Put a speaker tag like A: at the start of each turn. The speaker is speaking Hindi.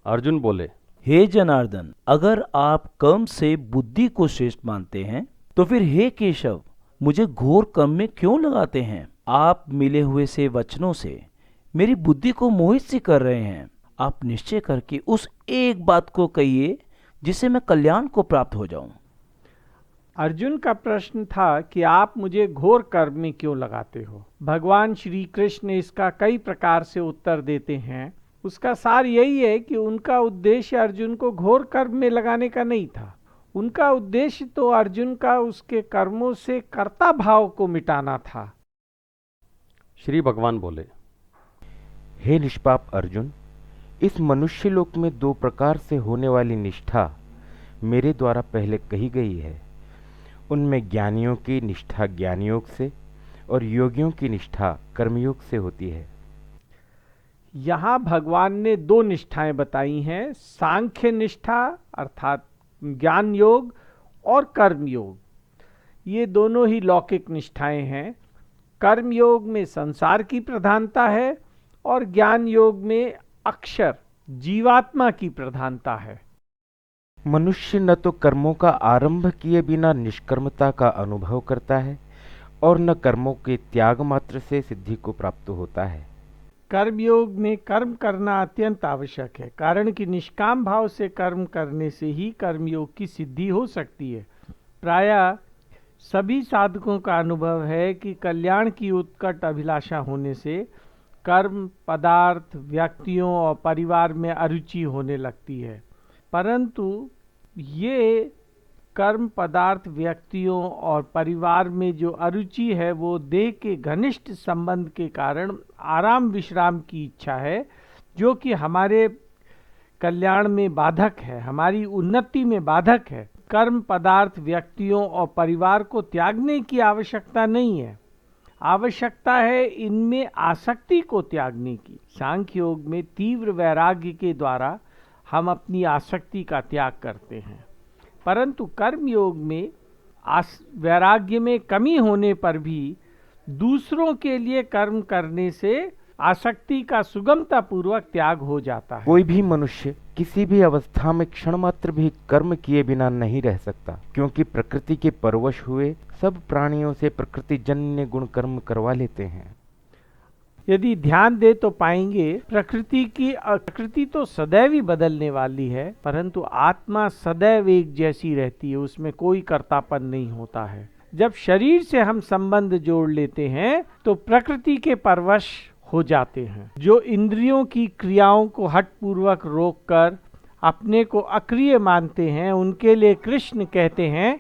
A: अर्जुन बोले,
B: हे जनार्दन, अगर आप कर्म से बुद्धि को श्रेष्ठ मानते हैं तो फिर हे केशव, मुझे घोर कर्म में क्यों लगाते हैं? आप मिले हुए से वचनों से मेरी बुद्धि को मोहित से कर रहे हैं। आप निश्चय करके उस एक बात को कहिए जिससे मैं कल्याण को प्राप्त हो जाऊं।
C: अर्जुन का प्रश्न था कि आप मुझे घोर कर्म में क्यों लगाते हो। भगवान श्री कृष्ण इसका कई प्रकार से उत्तर देते हैं। उसका सार यही है कि उनका उद्देश्य अर्जुन को घोर कर्म में लगाने का नहीं था। उनका उद्देश्य तो अर्जुन का उसके कर्मों से कर्ता भाव को मिटाना था।
A: श्री भगवान बोले,
D: हे निष्पाप अर्जुन, इस मनुष्य लोक में दो प्रकार से होने वाली निष्ठा मेरे द्वारा पहले कही गई है। उनमें ज्ञानियों की निष्ठा ज्ञान योग से और योगियों की निष्ठा कर्मयोग से होती है।
C: यहाँ भगवान ने दो निष्ठाएं बताई हैं, सांख्य निष्ठा अर्थात ज्ञान योग और कर्म योग। ये दोनों ही लौकिक निष्ठाएं हैं। कर्म योग में संसार की प्रधानता है और ज्ञान योग में अक्षर जीवात्मा की प्रधानता है।
D: मनुष्य न तो कर्मों का आरंभ किए बिना निष्कर्मता का अनुभव करता है और न कर्मों के त्याग मात्र से सिद्धि को प्राप्त होता है।
C: कर्मयोग में कर्म करना अत्यंत आवश्यक है, कारण कि निष्काम भाव से कर्म करने से ही कर्मयोग की सिद्धि हो सकती है। प्रायः सभी साधकों का अनुभव है कि कल्याण की उत्कट अभिलाषा होने से कर्म, पदार्थ, व्यक्तियों और परिवार में अरुचि होने लगती है। परंतु ये कर्म, पदार्थ, व्यक्तियों और परिवार में जो अरुचि है वो देह के घनिष्ठ संबंध के कारण आराम विश्राम की इच्छा है, जो कि हमारे कल्याण में बाधक है, हमारी उन्नति में बाधक है। कर्म, पदार्थ, व्यक्तियों और परिवार को त्यागने की आवश्यकता नहीं है, आवश्यकता है इनमें आसक्ति को त्यागने की। सांख्य योग में तीव्र वैराग्य के द्वारा हम अपनी आसक्ति का त्याग करते हैं, परंतु कर्म योग में वैराग्य में कमी होने पर भी दूसरों के लिए कर्म करने से आसक्ति का सुगमता पूर्वक त्याग हो जाता है।
D: कोई भी मनुष्य किसी भी अवस्था में क्षण मात्र भी कर्म किए बिना नहीं रह सकता, क्योंकि प्रकृति के परवश हुए सब प्राणियों से प्रकृति जन्य गुण कर्म करवा लेते हैं।
C: यदि ध्यान दे तो पाएंगे प्रकृति तो सदैव ही बदलने वाली है, परंतु आत्मा सदैव एक जैसी रहती है, उसमें कोई कर्तापन नहीं होता है। जब शरीर से हम संबंध जोड़ लेते हैं तो प्रकृति के परवश हो जाते हैं। जो इंद्रियों की क्रियाओं को हठपूर्वक रोककर अपने को अक्रिय मानते हैं, उनके लिए कृष्ण कहते हैं